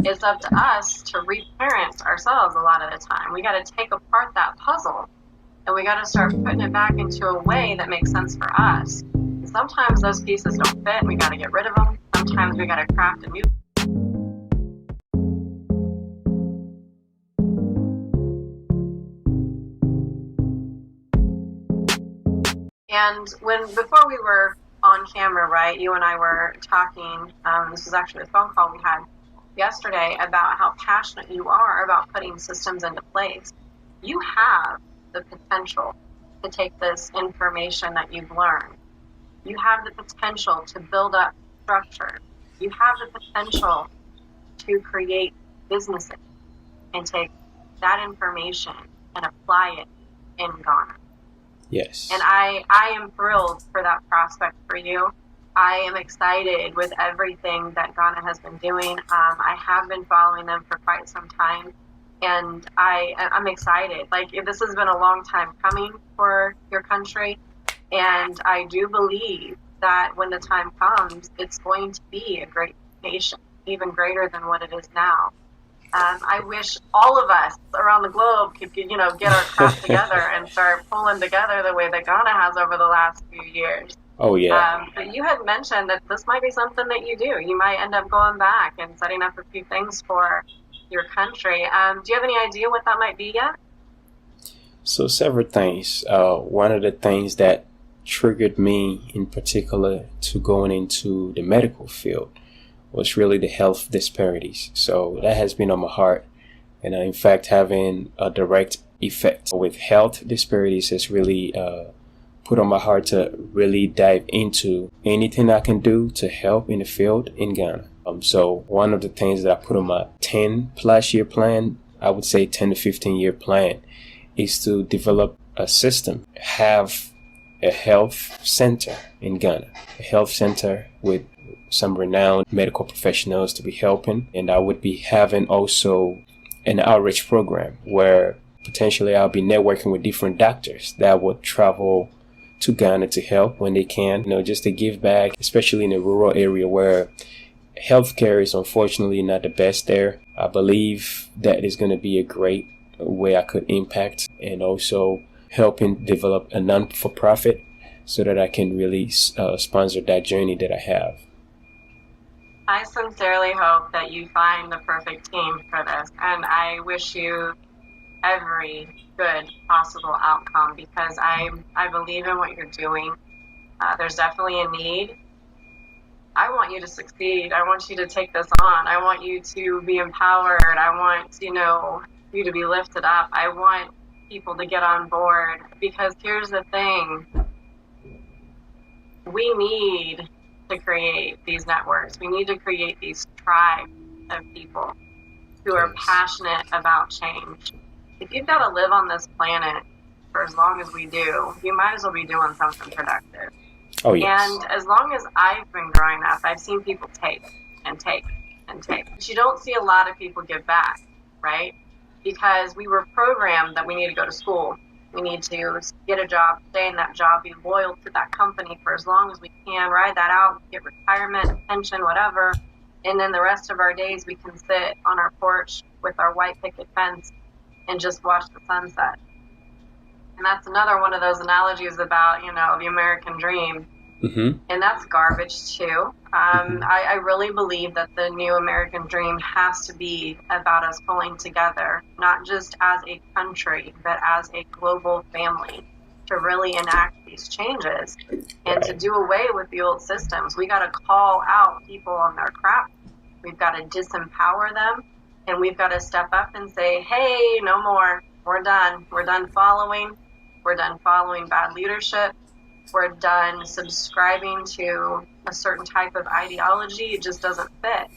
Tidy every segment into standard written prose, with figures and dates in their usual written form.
It's up to us to reparent ourselves a lot of the time. We got to take apart that puzzle and we got to start putting it back into a way that makes sense for us. And sometimes those pieces don't fit and we got to get rid of them. Sometimes we got to craft a new. And before we were on camera, right, you and I were talking, this was actually a phone call we had yesterday about how passionate you are about putting systems into place. You have the potential to take this information that you've learned. You have the potential to build up structure. You have the potential to create businesses and take that information and apply it in Ghana. Yes. And I am thrilled for that prospect for you. I am excited with everything that Ghana has been doing. I have been following them for quite some time, and I'm excited. Like, this has been a long time coming for your country, and I do believe that when the time comes, it's going to be a great nation, even greater than what it is now. I wish all of us around the globe could, get our crap together and start pulling together the way that Ghana has over the last few years. Oh, yeah. But you had mentioned that this might be something that you do. You might end up going back and setting up a few things for your country. Do you have any idea what that might be yet? So several things. One of the things that triggered me in particular to going into the medical field was really the health disparities. So that has been on my heart, and in fact having a direct effect with health disparities has really put on my heart to really dive into anything I can do to help in the field in Ghana. So one of the things that I put on my 10 plus year plan, I would say 10 to 15 year plan, is to develop a system, have a health center in Ghana, a health center with some renowned medical professionals to be helping. And I would be having also an outreach program where potentially I'll be networking with different doctors that would travel to Ghana to help when they can, just to give back, especially in a rural area where healthcare is unfortunately not the best there. I believe that is going to be a great way I could impact, and also helping develop a non-for-profit so that I can really sponsor that journey that I have. I sincerely hope that you find the perfect team for this, and I wish you every good possible outcome, because I believe in what you're doing. There's definitely a need. I want you to succeed. I want you to take this on. I want you to be empowered. I want, you to be lifted up. I want people to get on board, because here's the thing. We need to create these networks. We need to create these tribes of people who are passionate about change. If you've got to live on this planet for as long as we do, you might as well be doing something productive. Oh, yes. And as long as I've been growing up, I've seen people take and take and take. But you don't see a lot of people give back, right? Because we were programmed that we need to go to school. We need to get a job, stay in that job, be loyal to that company for as long as we can, ride that out, get retirement, pension, whatever. And then the rest of our days we can sit on our porch with our white picket fence and just watch the sunset. And that's another one of those analogies about, the American dream. Mm-hmm. And that's garbage too. I really believe that the new American dream has to be about us pulling together, not just as a country, but as a global family, to really enact these changes and to do away with the old systems. We got to call out people on their crap. We've got to disempower them, and we've got to step up and say, hey, no more. We're done. We're done following. We're done following bad leadership. We're done subscribing to a certain type of ideology. It just doesn't fit.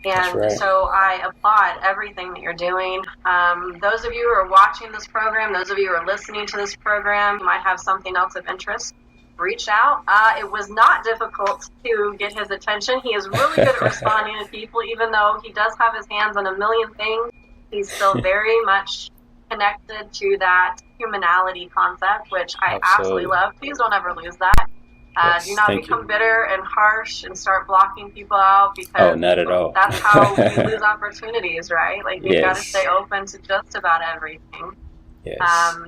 And so I applaud everything that you're doing. Those of you who are watching this program, those of you who are listening to this program, you might have something else of interest. Reach out. It was not difficult to get his attention. He is really good at responding to people, even though he does have his hands on a million things. He's still very much connected to that humanality concept, which I absolutely love. Please don't ever lose that. Do Yes, not thank become you. bitter and harsh and start blocking people out, Oh, because not at all. that's how we lose opportunities, right? Like we've got to stay Yes, open to just about everything. yes.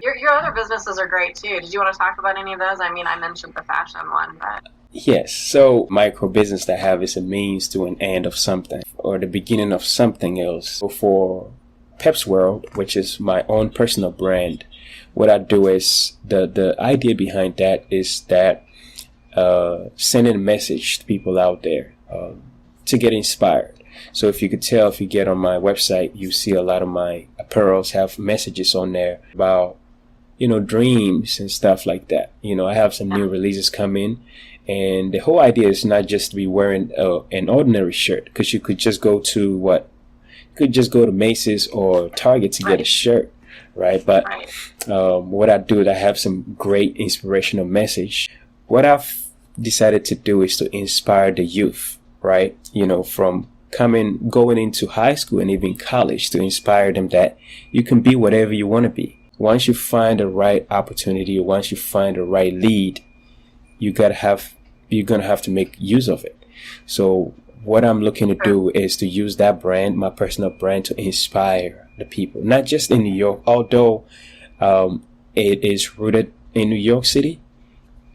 Your other businesses are great too. Did you want to talk about any of those? I mean, I mentioned the fashion one, but Yes, so micro business that I have is a means to an end of something or the beginning of something else. So for Pep's World, which is my own personal brand, what I do is the idea behind that is that sending a message to people out there to get inspired. So if you could tell, if you get on my website, you see a lot of my apparels have messages on there about dreams and stuff like that. I have some new releases coming, and the whole idea is not just to be wearing an ordinary shirt, because you could just go to Macy's or Target to get a shirt, right? But what I do is I have some great inspirational message. What I've decided to do is to inspire the youth, right? From going into high school and even college, to inspire them that you can be whatever you want to be. Once you find the right opportunity, or once you find the right lead, you're gonna have to make use of it. So what I'm looking to do is to use that brand, my personal brand, to inspire the people, not just in New York, although it is rooted in New York City.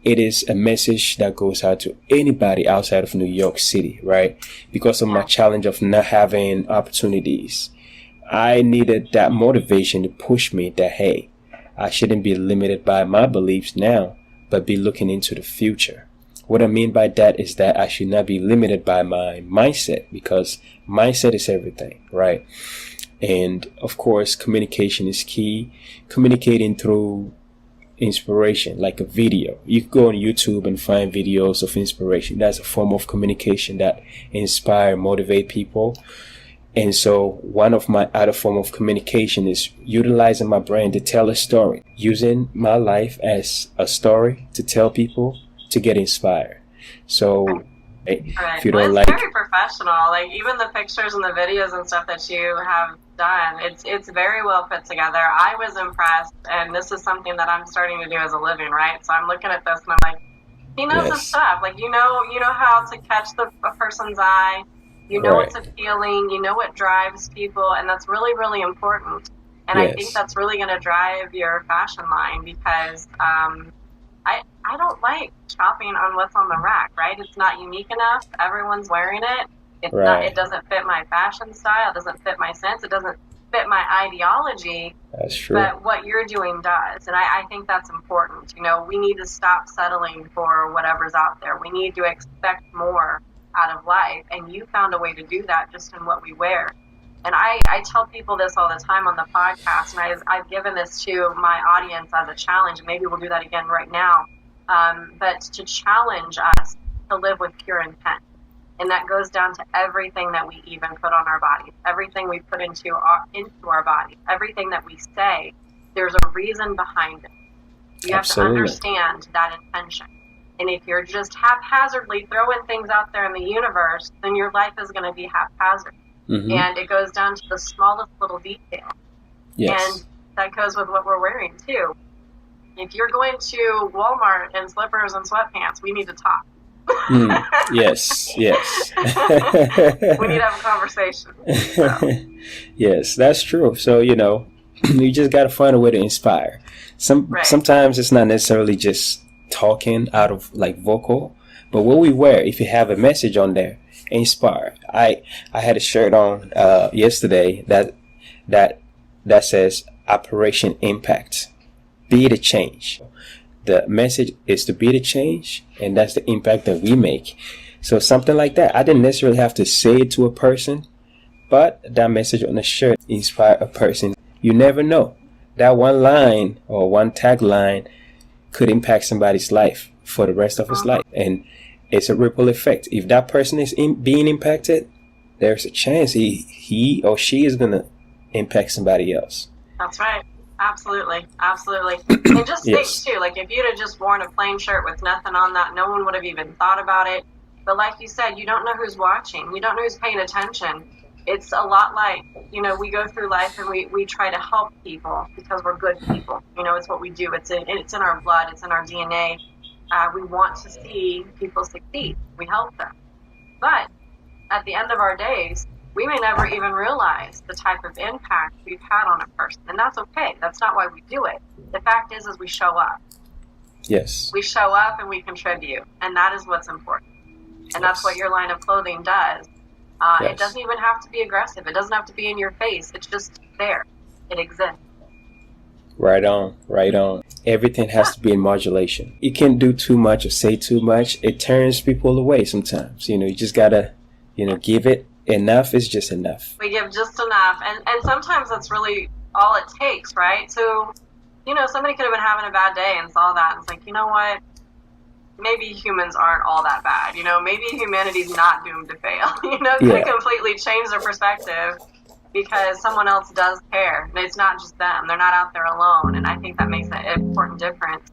It is a message that goes out to anybody outside of New York City, right? Because of my challenge of not having opportunities, I needed that motivation to push me that, hey, I shouldn't be limited by my beliefs now, but be looking into the future. What I mean by that is that I should not be limited by my mindset, because mindset is everything, right? And of course, communication is key. Communicating through inspiration, like a video. You can go on YouTube and find videos of inspiration. That's a form of communication that inspire, motivate people. And so one of my other form of communication is utilizing my brain to tell a story, using my life as a story to tell people to get inspired. So if you well, don't it's like, very professional. Like even the pictures and the videos and stuff that you have done, it's very well put together. I was impressed, and this is something that I'm starting to do as a living, right? So I'm looking at this and I'm like, he knows his yes, stuff. Like you know how to catch a person's eye. You know right, what's appealing. You know what drives people, and that's really really important. And I think yes, that's really going to drive your fashion line, because I don't like shopping on what's on the rack, right? It's not unique enough. Everyone's wearing it. It's not. It right. doesn't fit my fashion style. It doesn't fit my sense. It doesn't fit my ideology. That's true. But what you're doing does, and I think that's important. We need to stop settling for whatever's out there. We need to expect more out of life, and you found a way to do that just in what we wear. And I tell people this all the time on the podcast, and I've given this to my audience as a challenge. Maybe we'll do that again right now. But to challenge us to live with pure intent. And that goes down to everything that we even put on our bodies, everything we put into our bodies, everything that we say. There's a reason behind it. You have to Absolutely. understand that intention. And if you're just haphazardly throwing things out there in the universe, then your life is going to be haphazard. Mm-hmm. And it goes down to the smallest little detail. Yes. And that goes with what we're wearing too. If you're going to Walmart in slippers and sweatpants, we need to talk. Yes, yes. We need to have a conversation. So. Yes, that's true. So, you just got to find a way to inspire. Sometimes it's not necessarily just talking out of like vocal, but what we wear, if you have a message on there, inspire. I had a shirt on yesterday that says Operation Impact. Be the change. The message is to be the change, and that's the impact that we make. So something like that. I didn't necessarily have to say it to a person, but that message on the shirt inspire a person. You never know. That one line or one tagline could impact somebody's life for the rest of his life. And it's a ripple effect. If that person is being impacted, there's a chance he or she is going to impact somebody else. That's right. Absolutely. Absolutely. And just think Yes. too, like if you'd have just worn a plain shirt with nothing on that, no one would have even thought about it. But like you said, you don't know who's watching. You don't know who's paying attention. It's a lot like, we go through life and we try to help people because we're good people. It's what we do. It's in our blood. It's in our DNA. We want to see people succeed. We help them. But at the end of our days, we may never even realize the type of impact we've had on a person. And that's okay. That's not why we do it. The fact is we show up. Yes. We show up and we contribute. And that is what's important. And that's what your line of clothing does. It doesn't even have to be aggressive. It doesn't have to be in your face. It's just there. It exists. Right on, right on. Everything has to be in modulation. You can't do too much or say too much. It turns people away sometimes. You just gotta, give it enough is just enough. We give just enough. And sometimes that's really all it takes, right? So, somebody could have been having a bad day and saw that and it's like, you know what? Maybe humans aren't all that bad. Maybe humanity's not doomed to fail. It could completely change their perspective because someone else does care. And it's not just them. They're not out there alone. And I think that makes an important difference.